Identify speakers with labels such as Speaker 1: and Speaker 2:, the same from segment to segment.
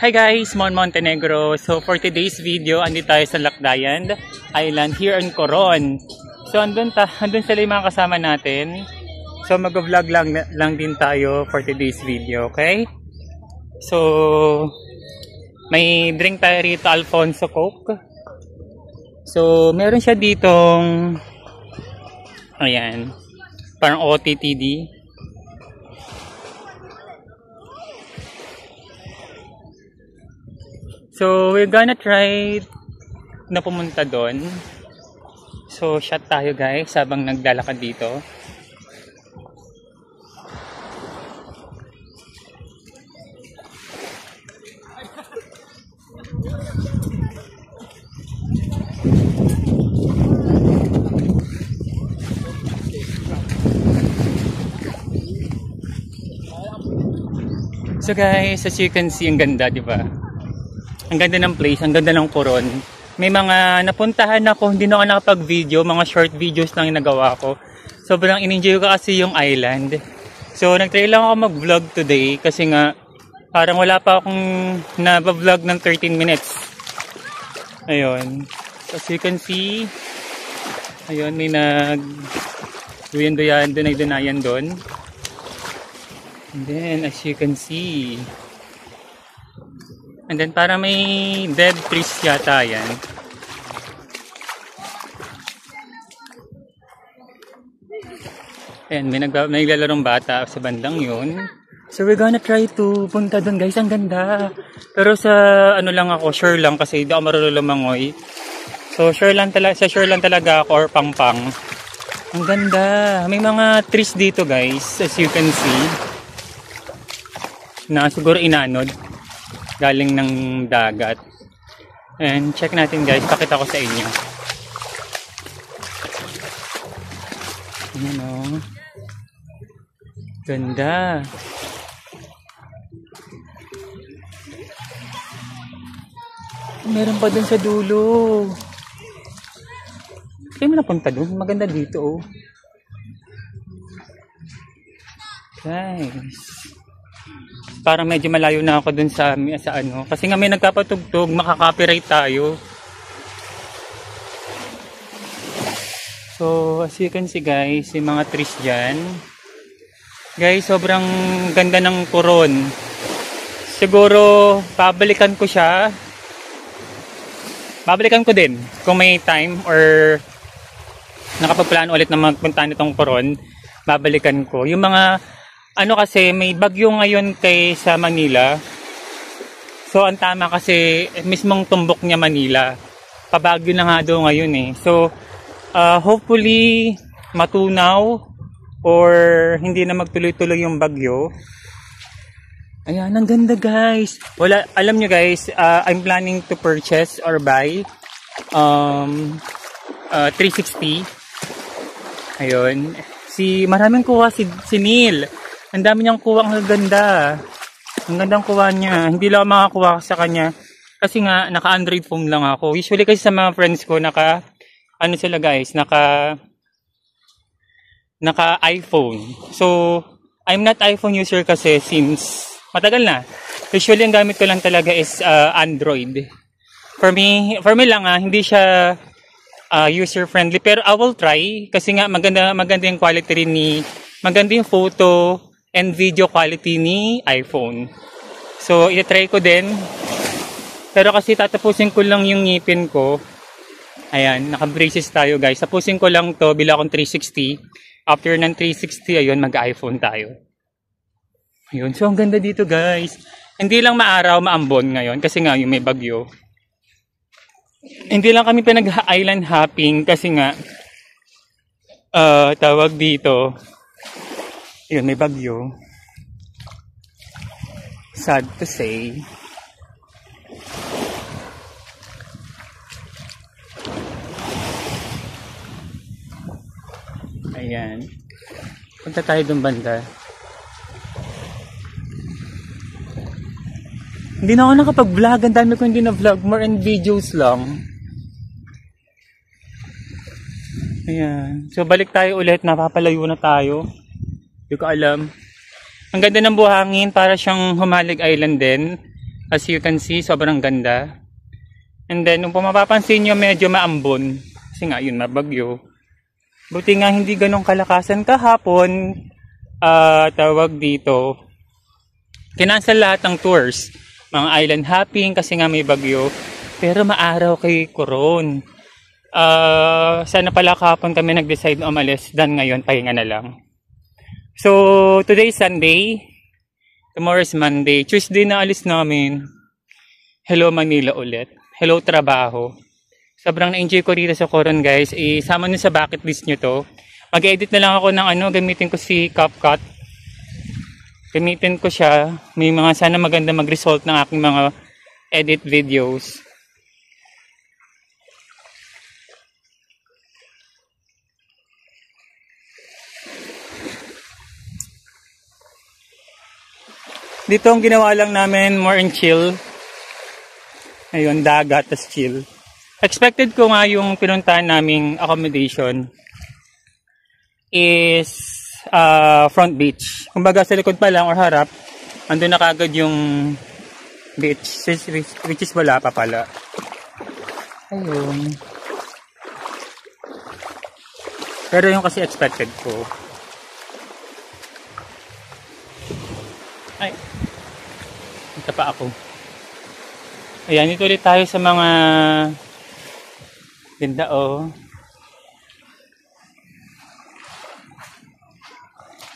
Speaker 1: Hi guys, Mon Montenegro. So for today's video, andito tayo sa Lakdayan Island here in Coron. So andun sila yung mga kasama natin. So mag-vlog lang din tayo for today's video, okay? So may drink tayo rito, Alfonso Coke. So meron siya ditong ayan, parang OTTD. So, we're gonna try na pumunta doon. So, shot tayo guys habang naglalakad dito. So guys, as you can see, ang ganda, di ba? Ang ganda ng place, ang ganda ng Coron. May mga napuntahan ako, hindi na ako nakapag-video, mga short videos lang yung nagawa ko. Sobrang in-enjoy ko kasi yung island. So, nag-try lang ako mag-vlog today kasi nga, parang wala pa akong na-vlog ng 13 minutes. Ayun. As you can see, ayun, may nag-duyan-dunayan doon. And then, as you can see, and then para may dead trees yata yan. Ayan, may naglalarong bata sa bandang yun. So we're gonna try to punta doon guys, ang ganda. Pero sa ano lang ako, sure lang kasi hindi ako marunong lumangoy. So sure lang talaga ako or pang-pang. Ang ganda. May mga trees dito guys, as you can see. Na siguro inanod. Galing ng dagat. And check natin guys, pakita ko sa inyo. Ayan o. Ganda. Meron pa dun sa dulo. Kaya mo napunta dun? Maganda dito oh. Guys. Parang medyo malayo na ako dun sa ano. Kasi nga may nagkapatugtog, makaka-copyright tayo. So, as you can see guys, yung mga trees dyan. Guys, sobrang ganda ng Coron. Siguro, babalikan ko siya. Babalikan ko din kung may time or nakapagplano ulit na magpunta nitong Coron. Babalikan ko. Yung mga ano kasi, may bagyo ngayon sa Manila. So, ang tama kasi, mismong tumbok niya Manila. Pabagyo na nga daw ngayon eh. So, hopefully, matunaw or hindi na magtuloy-tuloy yung bagyo. Ayan, ang ganda guys. Alam nyo guys, I'm planning to purchase or buy 360. Ayun. Maraming kuha si Neil. Ang dami niyang kuha, ang ganda. Ang gandang kuha niya. Hindi lang makakuha sa kanya. Kasi nga, naka-Android phone lang ako. Usually kasi sa mga friends ko, ano sila guys, naka-iPhone. So, I'm not iPhone user kasi since matagal na. Usually, ang gamit ko lang talaga is Android. For me lang hindi siya user-friendly. Pero I will try. Kasi nga, maganda yung quality rin maganda yung photo and video quality ni iPhone. So, i-try ko din. Pero kasi tatapusin ko lang yung ngipin ko. Ayan, naka-braces tayo guys. Tapusin ko lang to, bila akong 360. After ng 360, ayun, mag-iPhone tayo. Ayun, so ang ganda dito guys. Hindi lang maaraw, maambon ngayon kasi nga yung may bagyo. Hindi lang kami pinag-island hopping kasi nga tawag dito. Yun, may bagyo. Sad to say. Ayan. Punta tayo dun banda. Hindi na ako nakapag-vlog. Ang dami ko hindi na-vlog. More in videos lang. Ayan. So, balik tayo ulit. Napapalayo na tayo. Hindi ko alam. Ang ganda ng buhangin, para siyang Humalig Island din. As you can see, sobrang ganda. And then, kung mapapansin nyo, medyo maambon. Kasi nga, yun, mabagyo. Buti nga hindi ganong kalakasan kahapon. Tawag dito. Kinansel lahat ng tours. Mga island hopping kasi nga may bagyo. Pero maaraw kay Coron. Sana pala kahapon kami nag-decide na umalis. Dan ngayon, pahinga na lang. So, today is Sunday. Tomorrow is Monday. Tuesday na alis namin. Hello Manila ulit. Hello trabaho. Sobrang na-enjoy ko rito sa Coron guys. Isama nyo sa bucket list nyo to. Mag-edit na lang ako ng gamitin ko si CapCut. Gamitin ko siya. May mga sana maganda mag-result ng aking mga edit videos. Dito ang ginawa lang namin, more and chill. Ayun, dagat, tas chill. Expected ko nga yung pinuntahan naming accommodation is front beach. Kumbaga sa likod pa lang or harap, andun na kagad yung beach, which is wala pa pala. Ayun. Pero yung kasi expected ko. Ay, ito pa ako. Ayan, ito ulit tayo sa mga ganda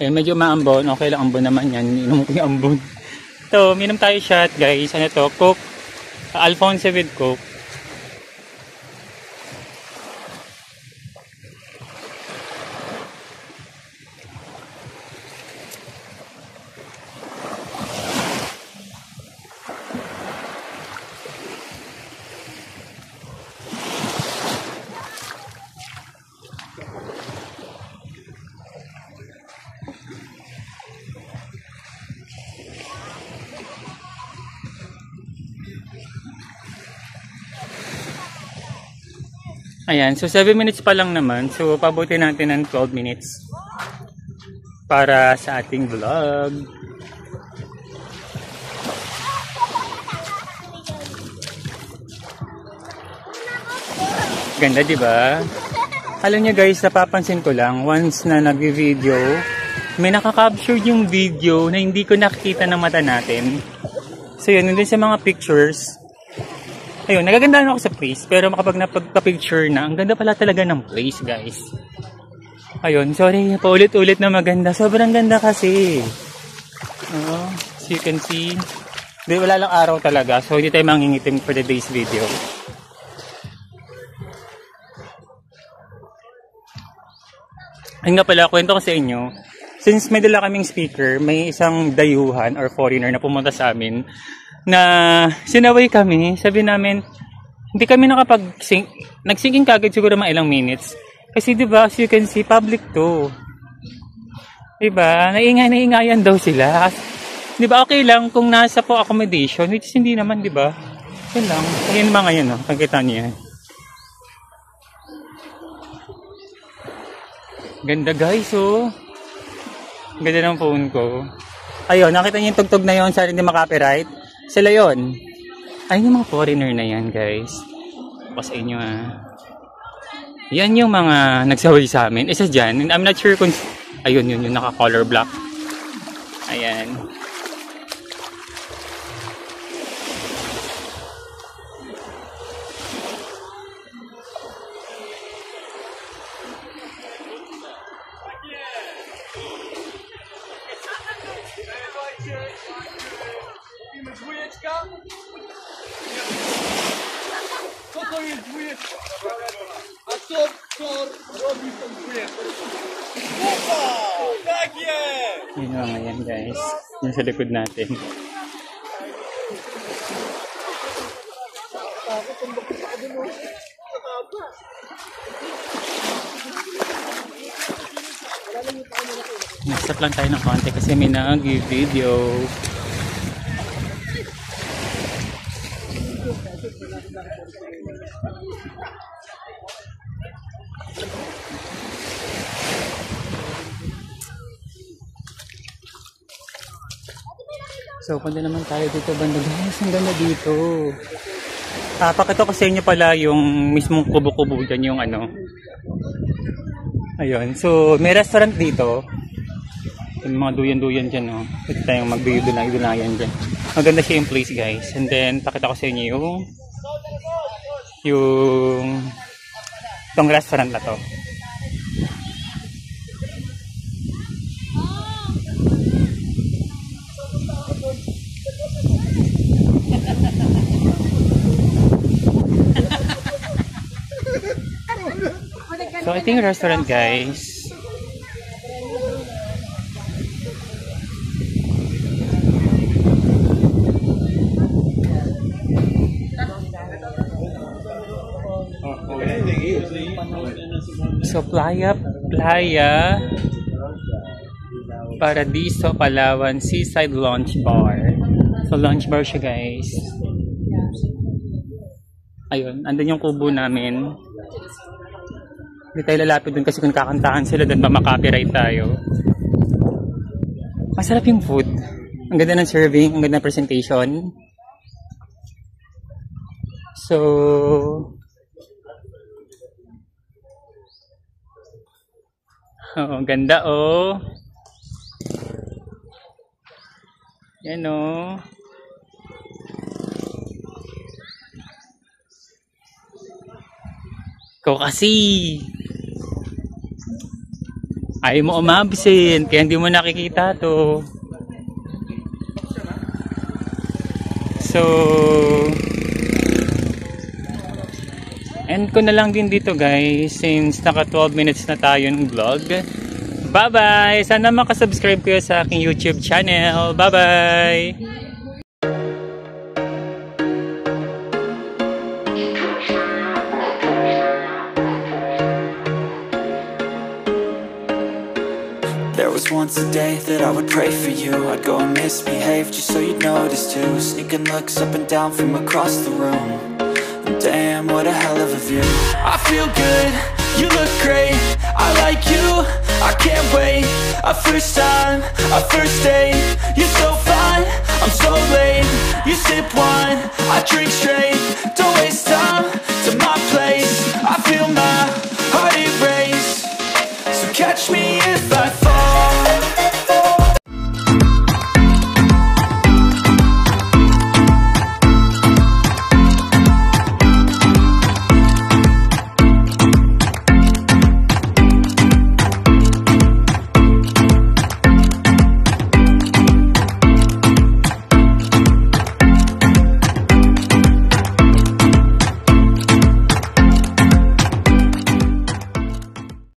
Speaker 1: Ayan, medyo maambon. Okay lang, ambon naman yan. Inom ko yung ambon. Ito, minom tayo shot guys. Ano to? Coke. Alphonse with Coke. Ayan, so 7 minutes pa lang naman. So, pabuti natin ng 12 minutes para sa ating vlog. Ganda, di ba? Alam niyo guys, napapansin ko lang, once na nag-video, may nakaka-capture yung video na hindi ko nakikita ng mata natin. So, yun, din sa mga pictures. Ayun, nagagandaan ako sa place, pero kapag napagka-picture na, ang ganda pala talaga ng place, guys. Ayun, sorry, paulit-ulit na maganda. Sobrang ganda kasi. As you can see, wala lang araw talaga, so hindi tayo mangingitim for the day's video. Ayun nga pala, kwento ko sa inyo. Since may dala kaming speaker, may isang dayuhan or foreigner na pumunta sa amin, na sinaway kami, sabi namin, hindi kami nag-syncing kagad siguro mga ilang minutes. Kasi diba, as you can see, public to. Diba, naingay-naingayan daw sila. Diba, okay lang kung nasa po accommodation, which is hindi naman, diba? Yan lang. Ayan mga yan, pagkita niya. Ganda guys, Ganda ng phone ko. Ayun, nakita niyo yung tugtog na yun, sana hindi makapiright. Sila yun. Ayun yung mga foreigner na yan, guys. Ako sa inyo, Yan yung mga nagsaway sa amin. Isa dyan. I'm not sure kung... Ayun, yun, yung naka-color black. Ayan. Yun mga yan guys, yung sa likod natin. Nag-stop lang tayo ng konti kasi may nag-video. So, punta naman tayo dito banda. Guys, ang ganda dito. Pakita ko sa inyo pala yung mismong kubo-kubo dyan, yung ano. Ayun. So, may restaurant dito. Yung mga duyan-duyan dyan, no. Pwede tayong magduyo-dunayan dyan. Maganda siya yung place, guys. And then, pakita ko sa inyo itong restaurant na to. So, ito yung restaurant, guys. So, Playa Paradiso, Palawan, Seaside Lounge Bar. So, lounge bar siya, guys. Ayun, andun yung kubo namin. Hindi tayo lalapit dun kasi kung kakantahan sila dun, ma-copyright tayo. Masarap yung food. Ang ganda ng serving, ang ganda ng presentation. So, ang ganda oh. Yan oh. Ikaw kasi ayaw mo umabsent kaya hindi mo nakikita to. So, end ko na lang din dito, guys, since naka 12 minutes na tayo ng vlog. Bye bye! Sana makasubscribe kayo sa aking YouTube channel. Bye bye!
Speaker 2: There was once a day that I would pray for you. I'd go and misbehave just so you'd notice too. Sneaking looks up and down from across the room. And damn, what a hell of a view. I feel good, you look great. I like you, I can't wait. A first time, a first date. You're so fine, I'm so late. You sip wine, I drink straight. Don't waste time to my place. I feel